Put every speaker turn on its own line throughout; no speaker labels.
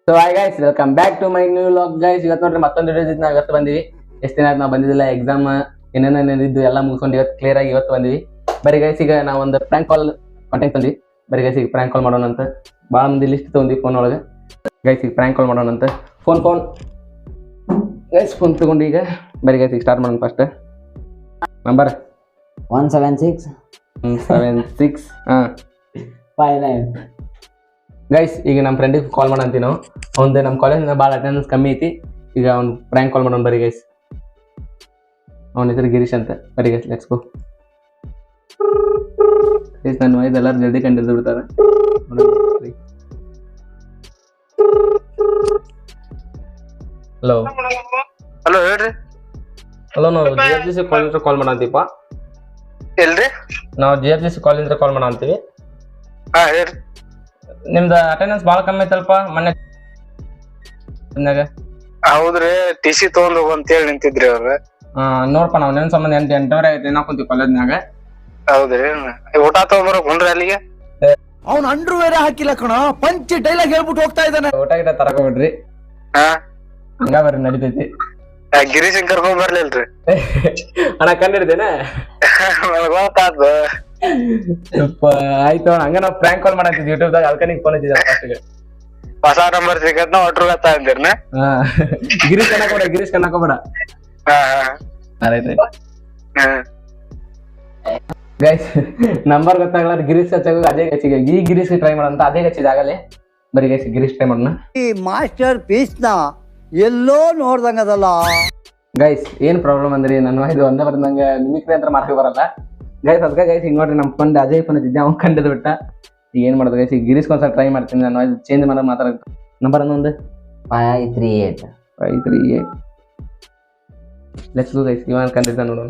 So hi guys, welcome back to my new vlog guys. ಇವತ್ತು ನೋಡ್ರಿ ಮತ್ತೊಂದು video ಜೊತೆ ನಾವು ಇವತ್ತು ಬಂದಿವಿ. ಎಷ್ಟು ದಿನ ಆಯ್ತು ನಾವು ಬಂದಿದ್ದಿಲ್ಲ, ಎಕ್ಸಾಮ್ ಏನೇನೇನಿದ್ದು ಎಲ್ಲ ಮುಗಿಸ್ಕೊಂಡು ಇವತ್ತು ಕ್ಲಿಯರ್ ಆಗಿ ಇವತ್ತು ಬಂದಿವಿ. ಬರೀ ಗೈಸ್ ಈಗ ನಾವು ಒಂದು ಪ್ರ್ಯಾಂಕ್ ಕಾಲ್ ಕಾಂಟ್ಯಾಕ್ಟ್ ಬಂದ್ವಿ. ಬರೀ ಗೈಸ್ ಈಗ ಪ್ರ್ಯಾಂಕ್ ಕಾಲ್ ಮಾಡೋಣ ಅಂತ ಭಾಳ ಮಂದಿ ಲಿಸ್ಟ್ ತೊಗೊಂಡು ಫೋನ್ ಒಳಗೆ. ಗೈಸ್ ಈಗ ಪ್ರ್ಯಾಂಕ್ ಕಾಲ್ ಮಾಡೋಣ ಅಂತ ಫೋನ್ ಗೈಸ್ ಫೋನ್ ತಗೊಂಡು ಈಗ ಬರೀ ಗೈಸ್ ಈಗ ಸ್ಟಾರ್ಟ್ ಮಾಡೋಣ. ಫಸ್ಟ್ ನಂಬರ್ 176 ಹಾಂ
59.
ಗೈಸ್ ಈಗ ನಮ್ಮ ಫ್ರೆಂಡಿಗೆ ಕಾಲ್ ಮಾಡಂತೀವಿ ನಾವು. ಅವ್ನು ನಮ್ಮ ಕಾಲೇಜಿಂದ ಭಾಳ ಅಟೆಂಡೆನ್ಸ್ ಕಮ್ಮಿ ಐತಿ. ಈಗ ಅವ್ನು ಪ್ರ್ಯಾಂಕ್ ಕಾಲ್ ಮಾಡೋಣ ಬರೀ ಗೈಸ್. ಅವನ ಹೆಸರು ಗಿರೀಶ್ ಅಂತ. ಬರೀ ಗೈಸ್ ಲೆಟ್ಸ್ ಗೋ. ಗೈಸ್ ನನ್ನ ವಾಯ್ಸ್ ಎಲ್ಲರೂ ಜಲ್ದಿ ಕಂಡಿದ್ದು ಬಿಡ್ತಾರೆ. ಹಲೋ
ಹಲೋ ಹೇಳ್ರಿ.
ಹಲೋ, ನಾವು GFGC ಕಾಲೇಜಿಂದ ಕಾಲ್ ಮಾಡಂತೀವಪ್ಪ.
ಎಲ್ರಿ?
ನಾವು GFGC ಕಾಲೇಜಿಂದ ಕಾಲ್ ಮಾಡಂತೀವಿ.
ಹಾ ಹೇಳ್ರಿ.
ನಿಮ್ದು ಅಟೆಂಡೆನ್ಸ್ ಭಾಳ ಕಮ್ಮಿ ಐತಲ್ಪ ಮೊನ್ನೆ.
ಹೌದ್ರಿ, TC ತಗೊಂಡ್ ಹೋಗು ಅಂತ ಹೇಳಿ ನಿಂತಿದ್ರಿ ಅವ್ರ.
ನೋಡ್ಪ ನಾವು ನಿನ್ನ ಸಂಬಂಧ ಎಂಟೂವರೆ ಆಗೈತಿ ಕುಂತೀವಿ ಕಾಲೇಜ್ನಾಗ.
ಹೌದ್ರಿ, ಊಟ ತಗೊಂಡ್ಬರಕ್ ಹೊಂಡ್ರಿ ಅಲ್ಲಿಗೆ.
ಅವ್ನ ಅಂಡ್ರು ಬೇರೆ ಹಾಕಿಲ್ಲ ಕಣ, ಪಂಚ್ ಡೈಲಾಗ್ ಹೇಳ್ಬಿಟ್ಟು ಹೋಗ್ತಾ ಇದ್ದಾನೆ.
ಊಟ ಗಿಟ ತರಕೋಬಿಡ್ರಿ,
ಹಾ
ಹಂಗ ಬರ್ರಿ ನಡಿತೈತಿ.
ಗಿರೀಶನ್ ಕರ್ಕೊಂಡ್ ಬರ್ಲಿಲ್ರಿ?
ಅಣ್ಣ ಕಂಡಿಡ್ದೇನೆ
ನನಗ್ ಗೊತ್ತಾದ್.
ಆಯ್ತು ಹಂಗ ನಾವು ಪ್ರ್ಯಾಂಕ್ ಕಾಲ್ ಮಾಡಂತಿದ್ವಿ ಯೂಟ್ಯೂಬ್ದಾಗ. ಅದಕ್ಕೆ ನಿಂಗೆ ಫೋನ್ ಹಚ್ಚಿದ್ದೆ ಫಸ್ಟ್ಗೆ.
ಹೊಸ ನಂಬರ್ ಸಿಗತ್ ನಾ ಒಟ್ರು ಗೊತ್ತಾ ಅಂದಿರ್ನ.
ಗಿರೀಶ್ ಕಣ್ಣಾಕೋಬೇಡ. ಗೈಸ್ ನಂಬರ್ ಗೊತ್ತಾಗಲ್ಲ, ಗಿರೀಶ್ ಹಚ್ಚಾಗ ಅದೇ ಹಚ್ಚಿಗೆ ಈ ಗಿರೀಶ್ ಟ್ರೈ ಮಾಡಂತ ಅದೇ ಹಚ್ಚಿದ ಆಗಲೇ. ಬರೀ ಗೈಸ್ ಗಿರೀಶ್ ಟ್ರೈ ಮಾಡೋಣ.
ಈ ಮಾಸ್ಟರ್ ಪೀಸ್ ನ ಎಲ್ಲೋ ನೋಡ್ದಂಗದಲ್ಲ.
ಗೈಸ್ ಏನ್ ಪ್ರಾಬ್ಲಮ್ ಅಂದ್ರೆ ನನ್ನ ಇದು ಒಂದೇ ಬರ್ದಂಗ ಮಿಮಿಕ್ರಿ ಅಂತ ಮಾಡಕ್ಕೆ ಬರಲ್ಲ ಗೈಸ್. ಅದಕ್ಕೆ ಗೈಸ್ ಈಗ ನೋಡ್ರಿ ನಮ್ಮ ಫ್ರೆಂಡ್ ಅಜಯ್ ಫೋನ್ ಹಚ್ಚಿದ್ದೆ, ಅವ್ನು ಕಂಡಿದ್ದು ಬಿಟ್ಟ. ಈಗ ಏನ್ ಮಾಡೋದು ಗೈಸ್, ಈಗ ಗಿರೀಶ್ ಒಂದ್ಸಲ ಟ್ರೈ ಮಾಡ್ತೀನಿ. ನಾನು ವಾಯ್ಸ್ ಚೇಂಜ್ ಮಾಡೋದು ಮಾತಾಡ್ತೀನಿ. ನಂಬರ್ ಅನ್ನೊಂದು 538. Let's go guys. ಇವಾಗ ಕಂಡಿದ್ದ ನೋಡೋಣ.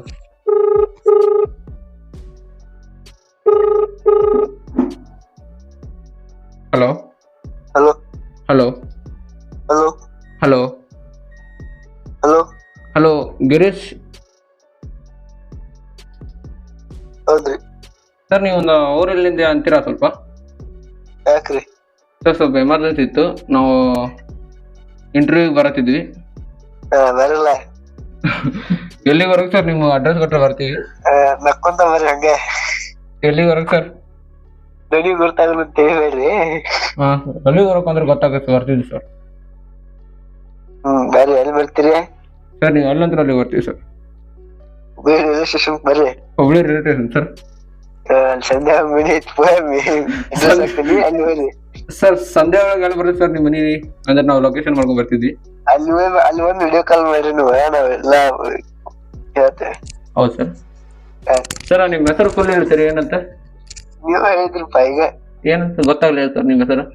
Hello
hello
hello
hello
hello
hello
hello Girish
ಹೌದ್ರಿ
ಸರ್, ನೀವು ಒಂದು ಊರಲ್ಲಿಂದ ಅಂತೀರಾ ಸ್ವಲ್ಪ?
ಯಾಕ್ರಿ?
ಸರ್ ಸ್ವಲ್ಪ ಎಮರ್ಜೆನ್ಸಿ ಇತ್ತು, ನಾವು ಇಂಟರ್ವ್ಯೂಗೆ ಬರತ್ತಿದ್ವಿ.
ಬರಲ್ಲ.
ಎಲ್ಲಿವರೆಗೆ ಸರ್? ನಿಮ್ಮ ಅಡ್ರೆಸ್ ಕೊಟ್ಟರೆ ಬರ್ತೀವಿ.
ನಕ್ಕೊಂತ ಬರ್ರಿ ಹಂಗೆ.
ಎಲ್ಲಿವರೆಗೆ ಸರ್?
ಧ್ವನಿ ಗೊತ್ತಾಗಲ್ಲ ಅಂತ ಹೇಳ್ಬೇಡ್ರಿ.
ಹಾಂ, ಎಲ್ಲಿವರೆಗೆ ಅಂದ್ರೆ ಗೊತ್ತಾಗುತ್ತೆ, ಬರ್ತಿದ್ವಿ ಸರ್.
ಬರ್ರಿ. ಎಲ್ಲಿ ಬರ್ತೀರಿ
ಸರ್? ನೀವು ಅಲ್ಲಂದ್ರೆ ಅಲ್ಲಿ ಬರ್ತೀವಿ ಸರ್.
ರೈಲ್ವೆ ಸ್ಟೇಷನ್ ಬರ್ರಿ.
Hubli railway station sir.
Sandhya ಮನಿ ಅಲ್ಲಿ ಬರ್ರಿ
ಸರ್. ಸಂಧ್ಯಾ ಒಳಗೆ ಎಲ್ಲಿ ಬರುತ್ತೆ ಸರ್ ನಿಮ್ಮ ಮನೆ? ಅಂದ್ರೆ ನಾವು ಲೊಕೇಶನ್ ಮಾಡ್ಕೊಂಡು ಬರ್ತಿದ್ವಿ.
ಅಲ್ಲಿ ಒಂದು ವಿಡಿಯೋ ಕಾಲ್ ಮಾಡ್ರಿ ನೀವು, ನಾವೆಲ್ಲ ಹೇಳ್ತೇವೆ.
ಹೌದು ಸರ್. ಸರ್ ನಿಮ್ಮ ಹೆಸರು ಫುಲ್ ಹೇಳ್ತೀರಿ, ಏನಂತ?
ನೀವ ಹೇಳಿದ್ರಪ್ಪ ಈಗ.
ಏನಂತ ಗೊತ್ತಾಗ್ಲಿ ಸರ್ ನಿಮ್ಮ ಹೆಸರು?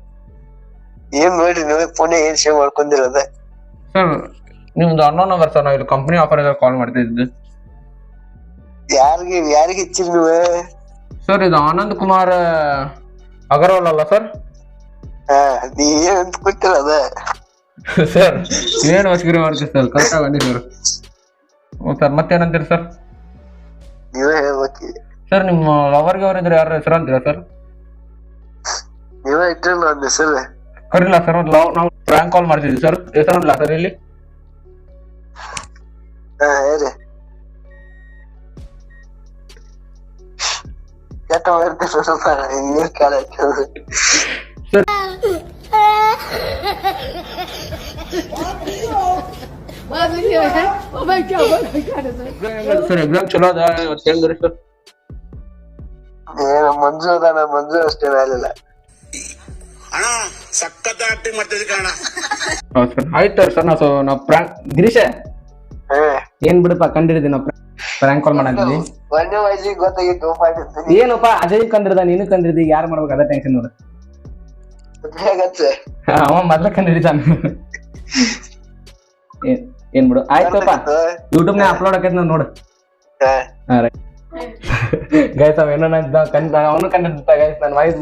ಏನ್ ನೋಡ್ರಿ ನೀವು ಫೋನ್ ಏನ್ ಸೇವ್ ಮಾಡ್ಕೊಂಡಿರೋದ?
ಸರ್ ನಿಮ್ದು ಅನ್ನೋ ನಂಬರ್ ಸರ್. ನಾವು ಇಲ್ಲಿ ಕಂಪ್ನಿ ಆಫರ್ ಕಾಲ್ ಮಾಡ್ತಿದ್ದು.
ಯಾರಿಗೆ ಹೆಚ್ಚಿರಿ ನೀವು?
ಸರ್ ಇದು ಆನಂದ್ ಕುಮಾರ್ ಅಗರ್ವಾಲ್ ಅಲ್ಲ ಸರ್?
ನೀ ಏನಂತ ಗೊತ್ತಿಲ್ಲ ಅದ.
ಸರ್ ಏನು ಹೊಸಗಿರಿ ಮಾಡ್ತೀವಿ ಸರ್, ಕರೆಕ್ಟಾಗಿ ಬನ್ನಿ ಸರ್. ಹ್ಞೂ ಸರ್, ಮತ್ತೇನಂತೀರಿ ಸರ್?
ನೀವೇ ಹೇಳ್ಬೇಕು.
ಸರ್ ನಿಮ್ಮ ಲವರ್ಗೆ ಅವರಿದ್ರೆ ಯಾರ ಹೆಸರು ಅಂತೀರಾ ಸರ್?
ನೀವೇ ಇಟ್ಟಿರಲ್ಲ ಒಂದ್ ಹೆಸರು.
ಕರಿಲ್ಲ ಸರ್, ನಾವು ಪ್ರ್ಯಾಂಕ್ ಕಾಲ್ ಮಾಡ್ತಿದ್ವಿ ಸರ್. ಹೆಸರಿಲ್ಲ ಸರ್ ಇಲ್ಲಿ.
ಹೇಳಿ. ಕೆಟ್ಟ ಮಾಡ್ತೀರ ಸ್ವಲ್ಪ ನೀರ್ ಕಾಲ
ಸರ್ ಎಕ್ಸಾಮ್ ಚಲೋ ಅದ ಇವತ್ತು ಹೇಳಿದ್ರಿ ಸರ್.
ಮಂಜು ಅದ, ಮಂಜು ಅಷ್ಟೇ ಮೇಲಿಲ್ಲ.
ಅಣ್ಣ ಸಖತ್ ಆಕ್ಟಿಂಗ್ ಮಾಡ್ತಿದ್ದೆ ಕಣ.
ಹೌದು ಸರ್. ಆಯ್ತು ಸರ್. ನಾವು ಪ್ರ್ಯಾಂಕ್ ಗಿರೀಶ ಏನ್ ಬಿಡಪ್ಪ ಕಂಡಿರಿದ್ವಿ. ನಾವು ಪ್ರ್ಯಾಂಕ್ ಕಾಲ್ ಮಾಡಂತೀವಿ.
ಒಂದೇ ವಯಸ್ಸಿಗೆ ಗೊತ್ತಾಗಿತ್ತು ಮಾಡಿರ್ತೀನಿ.
ಏನಪ್ಪ ಅಜಯ್ ಕಂಡಿರ್ದ, ನೀನು ಕಂಡಿರ್ದಿ, ಯಾರು ಮಾಡ್ಬೇಕು ಅದ ಟೆನ್ಷನ್ ನೋಡು. ಅವ ಮೊದ್ಲ ಕಂಡಿದ್ದಾನ. ಏನ್ ಬಿಡು. ಆಯ್ತಪ್ಪ, ಯೂಟ್ಯೂಬ್ನಾಗ ಅಪ್ಲೋಡ್ ಆಕೈತಿ ನಾವು ನೋಡು. ಗೈಸ್ ಅವ ಏನೋ ಅವನು ಕಂಡಿರ್ತ ಗೈಸ್. ನನ್ನ ವಾಯ್ಸ್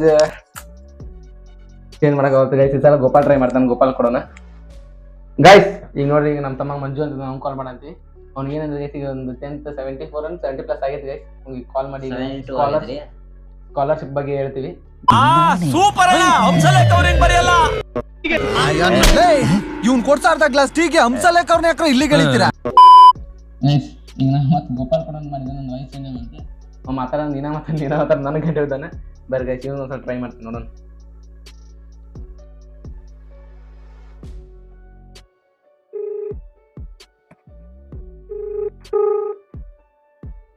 ಚೇಂಜ್ ಮಾಡಕ್ ಆಗುತ್ತೆ ಗೈಸ್. ಈ ಸಲ ಗೋಪಾಲ್ ಟ್ರೈ ಮಾಡ್ತಾನೆ, ಗೋಪಾಲ್ ಕೊಡೋಣ ಗೈಸ್. ಈಗ ನೋಡ್ರಿ, ಈಗ ನಮ್ಮ ತಮ್ಮ ಮಂಜು ಅಂತ ನಾವು ಕಾಲ್ ಮಾಡಂತೀವಿ. ಅವ್ನಿಗೆ ಏನಂದ್ರೆ ಗೈಸ್ ಈಗ ಒಂದು 10th 74 and 70+ ಆಗೈತಿ ಗೈಸ್. ಅವ್ನಿಗೆ ಕಾಲ್ ಮಾಡಿ ಸ್ಕಾಲರ್ಶಿಪ್ ಬಗ್ಗೆ ಹೇಳ್ತೀವಿ.
ಸೂಪರ್ ಅಣ್ಣ, ಹಂಸಲೇಖ ಅವ್ರೇನ್ ಬರೆಯಲ್ಲ. ಇವ್ನ್ ಕೊಡ್ತಾ ಅರ್ಧ ಗ್ಲಾಸ್ ಟೀಗೆ ಹಂಸಲೇಖರ್ನ ಯಾಕ್ರ ಇಲ್ಲಿ ಗೆಳಿತೀರಾ?
ಈಗ ನಾ ಮತ್ತೆ ಗೋಪಾಲ್ ಕೊಡೋದು ಮಾಡಿದೆ ನನ್ನ ವಯಸ್ಸು ಏನೇ ಅಂತ ಅವ್ ಮಾತಾಡ ನೀನ ಮಾತಾಡ ನನಗೆ ಗಂಟೆ ಹೋದಾನೆ. ಬರ್ರಿ ಗೈಸ್ ಇವನು ಒಂದ್ಸಲ ಟ್ರೈ ಮಾಡ್ತೀನಿ ನೋಡೋಣ.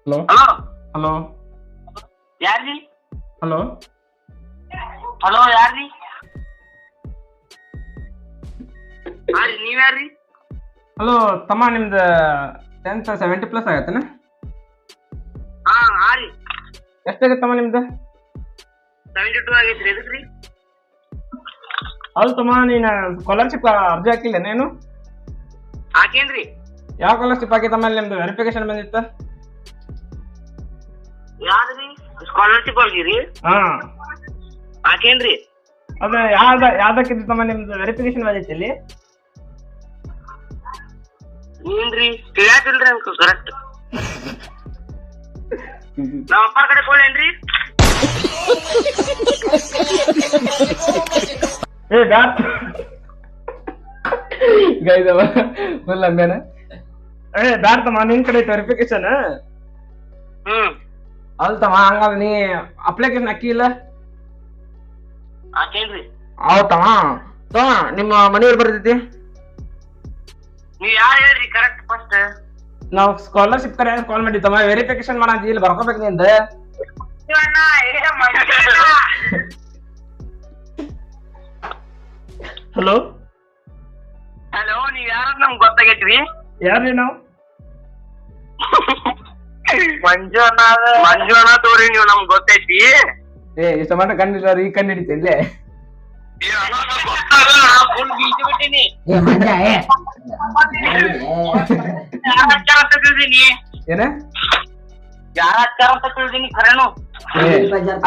ಹಲೋ
ಹಲೋ
ಹಲೋ
ಯಾರ್ರಿ?
ಹಲೋ
ಹಲೋ ಯಾರ್ರಿ? ಹಾರಿ ನೀವ್ಯಾರ್ರಿ?
ಹಲೋ ತಮ್ಮ ನಿಮ್ದು 10th 70+ ಆಗತ್ತೇನ?
ಹಾ ಹಾರಿ
ಎಷ್ಟಾಗತ್ತೆ ತಮ್ಮ ನಿಮ್ದು?
72 ಆಗೈತ್ರಿ. ಎದಕ್ರಿ?
ಹೌದು ತಮ್ಮ ನೀನು ಸ್ಕಾಲರ್ಶಿಪ್ ಅರ್ಜಿ ಹಾಕಿಲ್ಲ ನೀನು?
ಹಾಕೇನ್ರಿ.
ಯಾವ ಸ್ಕಾಲರ್ಶಿಪ್ ಹಾಕಿತ್ತಮ್ಮ? ನಿಮ್ದು ವೆರಿಫಿಕೇಶನ್ ಬಂದಿತ್ತ?
ಯಾವ್ದ್ರಿ? ಸ್ಕಾಲರ್ಶಿಪ್ ಆಗಿರಿ?
ಹಾ
ಹಾಕೇನ್ರಿ.
ಅದ ಯಾವ್ದಕ್ಕಿತ್ತಮ್ಮ ನಿಮ್ದು ವೆರಿಫಿಕೇಶನ್ ಬಂದಿತ್ತು ಇಲ್ಲಿ?
ಏನ್ರಿ ತಿಳಿಯಾತಿಲ್ರಿ ಅಂಕ ಕರೆಕ್ಟ್. ನಾವ್ ಅಪ್ಪ ಕಡೆ ಕೊಡ್ಲೇನ್ರಿ?
ಏ ಬ್ಯಾಟ್ ಗೈಸ್ ಅವ ಫುಲ್ ಅಂಬೇನ. ಏ ಬ್ಯಾಟ್ ತಮ್ಮ ನಿನ್ ಕಡೆ ವೆರಿಫಿಕೇಶನ್? ಅಲ್ತಮ್ಮ ಹಂಗಾದ್ರೆ ನೀ ಅಪ್ಲಿಕೇಶನ್ ಹಾಕಿಲ್ಲ?
ಹಾಕೇನ್ರಿ.
ಹೌದಮ್ಮ ತಮ್ಮ ನಿಮ್ಮ ಮನೆಯವ್ರು ಬರ್ತೈತಿ?
ನೀವ್ ಯಾರು ಹೇಳ್ರಿ ಕರೆಕ್ಟ್ ಫಸ್ಟ್?
ನಾವು ಸ್ಕಾಲರ್ಶಿಪ್ ಕಡೆ ಕಾಲ್ ಮಾಡಿತ್ತಮ್ಮ, ವೆರಿಫಿಕೇಶನ್ ಮಾಡಂತ ಇಲ್ಲಿ ಬರ್ಕೋಬೇಕು ನಿಂದ. ಹಲೋ
ಹಲೋ ನೀವ್ ಯಾರ ನಮ್ಗ್ ಗೊತ್ತಾಗೈತ್ರಿ?
ಯಾರ್ರಿ ನಾವು?
ಮಂಜುನ ತೋರಿ ನೀವ್ ನಮ್ಗ್ ಗೊತ್ತೈತಿ.
ಏ ಇಷ್ಟ ಮಾಡ ಕಂಡಿಲ್ಲ ಈ ಕಂಡು ಹಿಡಿತೆ ಇಲ್ಲೇ.
ಫುಲ್ ಬೀಜ ಬಿಟ್ಟಿನಿ.
ಏನ
ಯಾರ ಹಚ್ಚಾರ ಅಂತ ತಿಳಿದೀನಿ ಖರೇನು.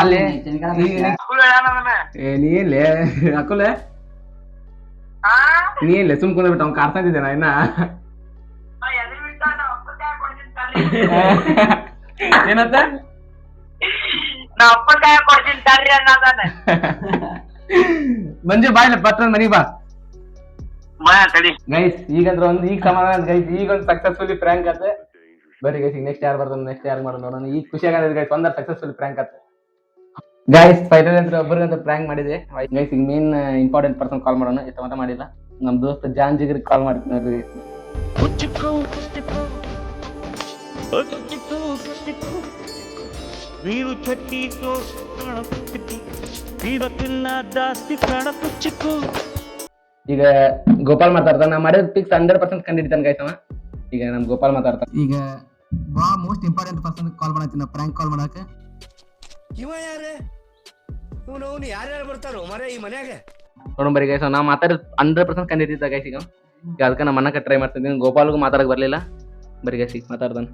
ಅಲ್ಲಿ ನೀ ಎಲ್ಲೇ ಹಾಕೋಲೆ ನೀ ಎಲ್ಲೇ ಸುಮ್ ಕುಂದ್ಬಿಟ್ಟು ಅವ್ನು ಕಾರ್ಸಂತಿದ್ದೇನ ಇನ್ನ ಏನತ್ತ?
ನಾ ಅಪ್ಪ ಕಾಯ ಕೊಡ್ತೀನಿ ತರ್ರಿ ಅನ್ನದಾನ.
ಮಂಜು ಬಾಯ್ಲ ಪತ್ರ ಮನಿ ಬಾ
ತಡಿ
ಗೈಸ್. ಈಗಂದ್ರ ಈಗ ಸಮಾಧಾನ ಗೈಸ್, ಈಗ ಒಂದು ಸಕ್ಸಸ್ಫುಲಿ ಪ್ರ್ಯಾಂಕ್ ಆತ. ಬರೀ ಗೈಸ್ ನೆಕ್ಸ್ಟ್ ಯಾರು ಬರ್ತಾನೆ, ನೆಕ್ಸ್ಟ್ ಯಾರು ಮಾಡೋಣ ನೋಡೋಣ. ಈಗ ಖುಷಿ ಆಗದ ಗೈಸ್, ಒಂದರ ಸಕ್ಸಸ್ಫುಲ್ ಪ್ರ್ಯಾಂಕ್ ಆತ ಗೈಸ್. ಫೈನಲ್ ಅಂತ ಒಬ್ಬರಿಗಂತ ಪ್ರ್ಯಾಂಕ್ ಮಾಡಿದೆ ಗೈಸ್. ಈಗ ಮೇನ್ ಇಂಪಾರ್ಟೆಂಟ್ ಪರ್ಸನ್ ಕಾಲ್ ಮಾಡೋಣ. ಇಷ್ಟ ಮಾತ್ರ ಮಾಡಿಲ್ಲ, ನಮ್ ದೋಸ್ತ ಜಾನ್ ಜಿಗರ್ ಕಾಲ್ ಮಾಡ್ತೀನಿ ನೋಡ್ರಿ.
వీరు చెట్టితో వీరతిన్న దాస్తి ಪ್ರಾಣ ಪುಚ್ಚಿಕೋ.
ಈಗ ಗೋಪಾಲ್ ಮಾತಾಡ್ತಾನ. ನಾ ಮಾಡಿದ ಫಿಕ್ಸ್ 100% ಕಂಡಿಡ್ತಾನೆ ಗೈಸ್ ಅವ. ಈಗ ನಮ್ ಗೋಪಾಲ್ ಮಾತಾಡ್ತಾನ.
ಈಗ ಬಾ ಮೋಸ್ಟ್ ಇಂಪಾರ್ಟೆಂಟ್ ಪರ್ಸನ್ ಕಾಲ್ ಮಾಡತ್ತೀನಿ, ಪ್ರ್ಯಾಂಕ್ ಕಾಲ್ ಮಾಡಕ್ಕೆ.
ಇವ ಯಾರೇ? ಇವನು ಯಾರ್ಯಾರು ಬರ್ತಾರೋ ಮರೆ ಈ ಮನ್ಯಾಗ?
ನೋಡಂಬರಿ ಗೈಸ್, ನಾ ಮಾತಾಡಿದ 100% ಕಂಡಿಡ್ತಿದ್ದ ಗೈಸ್. ಈಗ ಅದಕ್ಕೆ ನಮ್ಮ ಮನಕ್ಕೆ ಟ್ರೈ ಮಾಡ್ತಿದ್ದೀನಿ. ಗೋಪಾಲ್ಗೂ ಮಾತಾಡಕ್ ಬರ್ಲಿಲ್ಲ. ಬರೀ ಗೈಸ್ ಈಗ ಮಾತಾಡ್ತಾನ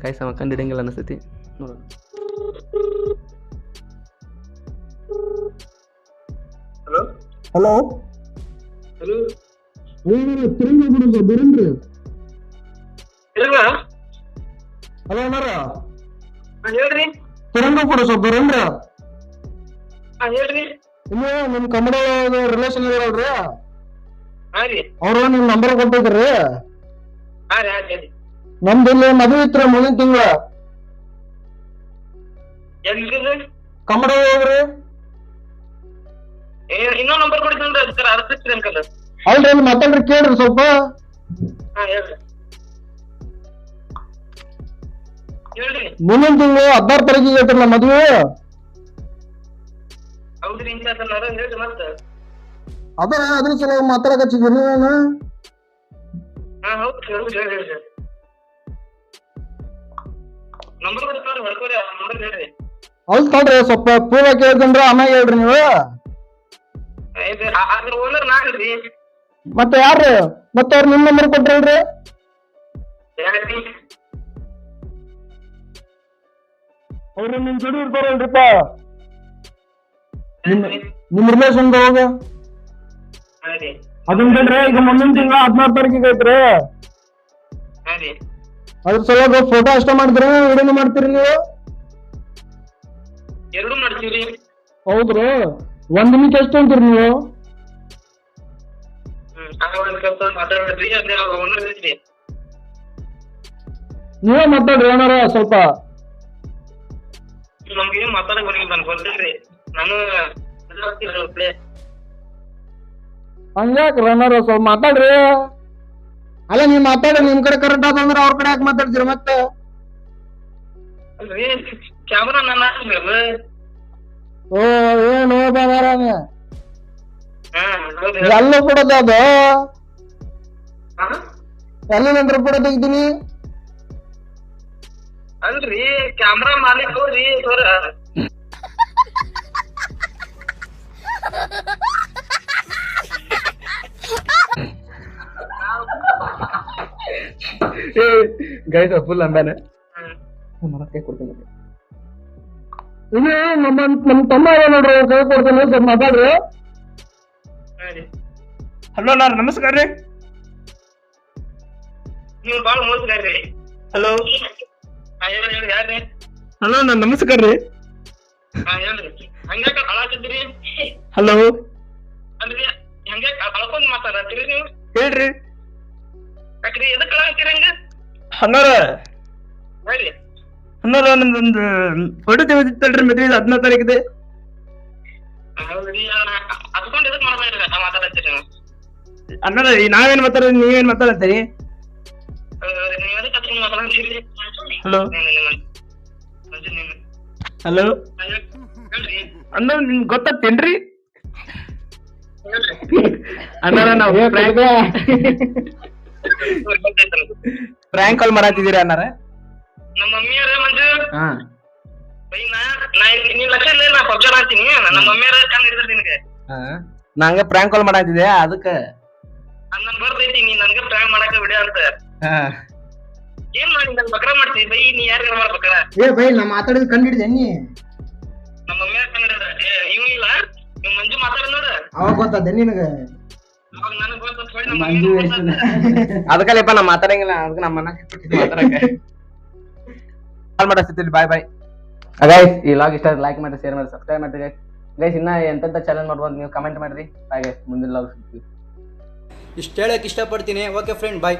ಗೈಸ್. ಅವ ಕಂಡಿಡಂಗಿಲ್ಲ ಅನಿಸ್ತೈತಿ ನೋಡೋಣ.
ಹಲೋ
ಹಲೋ
ಹಲೋ
ಬರೇನ್ರಿ?
ಇಲ್ವಾ?
ಹಲೋ ಅಣ್ಣಾರ,
ಹೇಳ್ರಿ.
ತಿರಂಗ ಕೂಡ ಸ್ವಲ್ಪ ಬರೇನ್ರಿ?
ಹೇಳ್ರಿ.
ಇಲ್ಲ ನಿಮ್ ಕನ್ನಡ ರಿಲೇಷನ್ ಇದಾರಲ್ರಿ,
ಹಾ ರೀ
ಅವ್ರು ನಿಮ್ ನಂಬರ್ ಕೊಟ್ಟಿದ್ರಿ.
ಹಾ ರೀ ಹಾ ರೀ.
ನಮ್ದು ಇಲ್ಲಿ ಮದುವೆ ಇತ್ರ ಮುಂದಿನ ತಿಂಗಳ.
ಎಲ್ರಿ?
ಕನ್ನಡ ಹೋಗ್ರಿ.
ಇನ್ನೊಂದ್ ನಂಬರ್ ಕೊಡ್ತೀನಿ ಅದಕ್ಕೆ ಅಂಕಲ್.
ಅಲ್ರಿ ಇಲ್ಲಿ ಮಾತಾಡ್ರಿ, ಕೇಳ್ರಿ ಸ್ವಲ್ಪ.
ಹಾ ಹೇಳ್ರಿ. ಹೇಳ್ರಿ.
ಮುಂದಿನ ತಿಂಗಳು 16 ತಾರೀಕಿಗೆ ಐತ್ರಲ್ಲ ಮದುವೆ.
ಹೌದ್ರಿ ಇಂತ ಹೇಳ್ರಿ ಮತ್ತ.
ಅದ್ರ ಸಲ ಮಾತಾಡಕ್ ಹಚ್ಚಿದ್ದೀನಿ ನಾನು.
ಹಾ ಹೌದು ಹೇಳ್ರಿ. ನಂಬರ್ ಕೊಡ್ತಾರೆ ಹೊಡ್ಕೋರಿ, ನಂಬರ್ ಹೇಳ್ರಿ.
ಹೌದು ತಡ್ರಿ, ಸ್ವಲ್ಪ ಪೂರ್ವ ಕೇಳ್ತಂದ್ರ ಆಮ್ಯಾಗ ಹೇಳ್ರಿ ನೀವು.
ಅದ್ರ ಓನರ್ ನಾ ಹೇಳ್ರಿ.
ಮತ್ತೆ ಯಾರ್ರಿ? ಮತ್ತೆ ಅವ್ರು ನಿಮ್ ನಂಬರ್ ಕೊಟ್ರಲ್ರಿ?
ಯಾರ್ರಿ?
ಅವ್ರು ನಿಮ್ ಜೋಡಿ ಇರ್ತಾರಲ್ರಿಪ್ಪ, ನಿಮ್ ರಿಲೇಷನ್ ಹೋಗ.
ಹಾ ರೀ
ಅದನ್ ಬಿಡ್ರಿ, ಈಗ ಮುಂದಿನ ತಿಂಗಳ 16 ತಾರೀಕಿಗೆ ಐತ್ರಿ.
ಹಾ ರೀ.
ಅದ್ರ ಸಲುವಾಗಿ ಫೋಟೋ ಅಷ್ಟ ಮಾಡ್ತೀರಿ, ವಿಡಿಯೋನು ಮಾಡ್ತೀರಿ ನೀವು?
ಎರಡು ಮಾಡ್ತೀವ್ರಿ.
ಹೌದ್ರಿ ಒಂದ್ ನಿಮಿಷ ಎಷ್ಟು ಅಂತೀರಿ ನೀವು?
ಒಂದ್ ಸ್ವಲ್ಪ ಮಾತಾಡ್ರಿ ಅದೇ ಓನರ್ ಐತ್ರಿ.
ನೀವೇ ಮಾತಾಡ್ರಿ ಏನಾರ ಸ್ವಲ್ಪ.
ನಮ್ಗೆ ಮಾತಾಡಕ್ ಬರಂಗಿಲ್ಲ ನನ್ಗೆ ಗೊತ್ತಿಲ್ರಿ. ನಾನು
ಹಂಗ್ಯಾಕ್ರಿ ಏನಾರ ಸ್ವಲ್ಪ ಮಾತಾಡ್ರಿ. ಅಲ್ಲ ನೀವ್ ಮಾತಾಡ್ರಿ, ನಿಮ್ ಕಡೆ ಕರೆಕ್ಟ್ ಆದಂದ್ರ ಅವ್ರ ಕಡೆ ಯಾಕೆ ಮಾತಾಡ್ತೀರಿ ಮತ್ತೆ?
ಅಲ್ರಿ ಕ್ಯಾಮ್ರಾ ನನ್ನ
ಓ ಏನು ಬಾರಾಮ
ಹೌದು.
ಎಲ್ಲ ಕೊಡೋದು ಅದು ಎಲ್ಲ ನಂತರ ಕೂಡ ತೆಗ್ದೀನಿ.
ಅಲ್ರಿ ಕ್ಯಾಮ್ರಾ ಮಾಲೀಕ್ ಹೋಗ್ರಿ ಸರ್.
ಗೈಸ್ ಫುಲ್ ಅಂಬಾನೆ ಕೊಡ್ತೇನೆ. ಇದು ನಮ್ ತಮ್ಮ ನೋಡ್ರಿ ಅವ್ರ ಕೈ ಕೊಡ್ತೇನೆ, ಸ್ವಲ್ಪ ಮಾತಾಡ್ರಿ.
ಹಲೋ ನಾರ್ ನಮಸ್ಕಾರ ರೀ.
ನೀವು ಬಾಳ ಮೋಸಗಾರ್ರಿ.
ಹಲೋ
ಹೇಳಿ ಯಾರ್ರಿ?
ಹಲೋ ನಾನ್ ನಮಸ್ಕಾರ ರೀ.
ಹೇಳ್ರಿ ಹಂಗ್ಯಾಕ ಕಳಾಕತ್ತೀರಿ?
ಹಲೋ
ಅಲ್ರಿ ಹಂಗ್ಯಾಕ ಕಳ್ಕೊಂಡ್ ಮಾತಾಡತ್ತೀರಿ ನೀವು?
ಹೇಳ್ರಿ
ಯಾಕ್ರಿ ಎದಕ್ ಕಳಾಕತ್ತೀರಿ ಹಂಗ?
ಹನ್ನೋರ
ಹೇಳಿ.
ಹನ್ನೋರ ನಮ್ದೊಂದು ಫೋಟೋ ತೆಗೆದಿತ್ತಲ್ರಿ ಮದ್ವೆ 15 ತಾರೀಕಿದೆ.
ಹೌದ್ರಿ ಹತ್ಕೊಂಡ್ ಎದಕ್ ಮಾಡ್ಬೇಡ್ರಿ ಮಾತಾಡತ್ತೀರಿ ನೀವು?
ಅನ್ನಾರ ನಾವೇನ್ ಮಾತಾಡೋದು ನೀವೇನ್ ಮಾತಾಡತ್ತೀರಿ?
ನೀವ್ ಎದಕ್ ಹತ್ಕೊಂಡ್ ಮಾತಾಡತ್ತೀರಿ?
ಹಲೋ ಹಲೋ
ಹೇಳ್ರಿ
ಅನ್ನ ನಿಮ್ಗೆ ಗೊತ್ತೇನ್ರಿ?
ಹೇಳ್ರಿ.
ಅನ್ನಾರ ನಾವು ಪ್ರ್ಯಾಂಕ್ ಕಾಲ್ ಮಾಡತ್ತಿದ್ದೀರ ಅನ್ನಾರ?
ನಮ್ಮ ಮಮ್ಮಿಯರ ಮಂಜು
ಹಾ
ಬೈ ನೀನ್ ಲಕ್ಷ ಇಲ್ಲ ನಾ ಪಬ್ಜರ್ ಹಾಕ್ತೀನಿ. ನಮ್ಮ ಮಮ್ಮಿಯರ ಕಂಡು ಹಿಡಿದ್ರಿ ನಿನಗೆ.
ನಂಗ ಪ್ರ್ಯಾಂಕ್ ಕಾಲ್ ಮಾಡತ್ತಿದೆ ಅದಕ್ಕ
ನನ್ ಬರ್ತೈತಿ ನೀನ್ ನನ್ಗ ಪ್ರ್ಯಾಂಕ್ ಮಾಡಕ ವಿಡಿಯೋ ಅಂತ. ಏನ್ ಮಾಡಿ ನನ್ ಬಕ್ರ ಮಾಡ್ತೀವಿ ಬೈ, ನೀ ಯಾರಿಗಾರ ಮಾಡ್ಬೇಕಾರ?
ಏ ಬೈ ನಾ ಮಾತಾಡಿದ್ ಕಂಡು ಹಿಡಿದೆ ನೀ?
ನಮ್ಮ ಮಮ್ಮಿಯರ ಕಂಡು ಹಿಡಿದ್ರ ಇವ್ ಇಲ್ಲ ಇವ್ ಮಂಜು ಮಾತಾಡ ನೋಡ.
ಅವಾಗ ಗೊತ್ತದ ನಿನಗ?
ಅವಾಗ ನನಗ್ ಗೊತ್ತ ನೋಡಿ ನಮ್ಮ ಮಮ್ಮಿ
ಅದಕ್ಕಲ್ಲಪ್ಪ ನಾ ಮಾತಾಡಂಗಿಲ್ಲ, ಅದಕ್ಕೆ ನಮ್ಮ ಮನ ಮಾತಾಡಕ್ಕೆ ಕಾಲ್ ಮಾಡತ್ತಿದ್ರಿ. ಬಾಯ್ ಬಾಯ್
ಗೈಸ್ ಈ ಲಾಗ್ ಇಷ್ಟ ಲೈಕ್ ಮಾಡಿ, ಶೇರ್ ಮಾಡಿ, ಸಬ್ಸ್ಕ್ರೈಬ್ ಮಾಡಿ ಗೈಸ್. ಇನ್ನ ಎಂತೆಂತ ಚಾಲೆಂಜ್ ಮಾಡ್ಬೋದು ನೀವು ಕಮೆಂಟ್ ಮಾಡ್ರಿ. ಬಾಯ್ ಗೈಸ್, ಮುಂದಿನ ಲಾಗ್ ಸಿಗ್ತೀವಿ.
ಇಷ್ಟು ಹೇಳಕ್ಕೆ ಇಷ್ಟಪಡ್ತೀನಿ. ಓಕೆ ಫ್ರೆಂಡ್, ಬಾಯ್.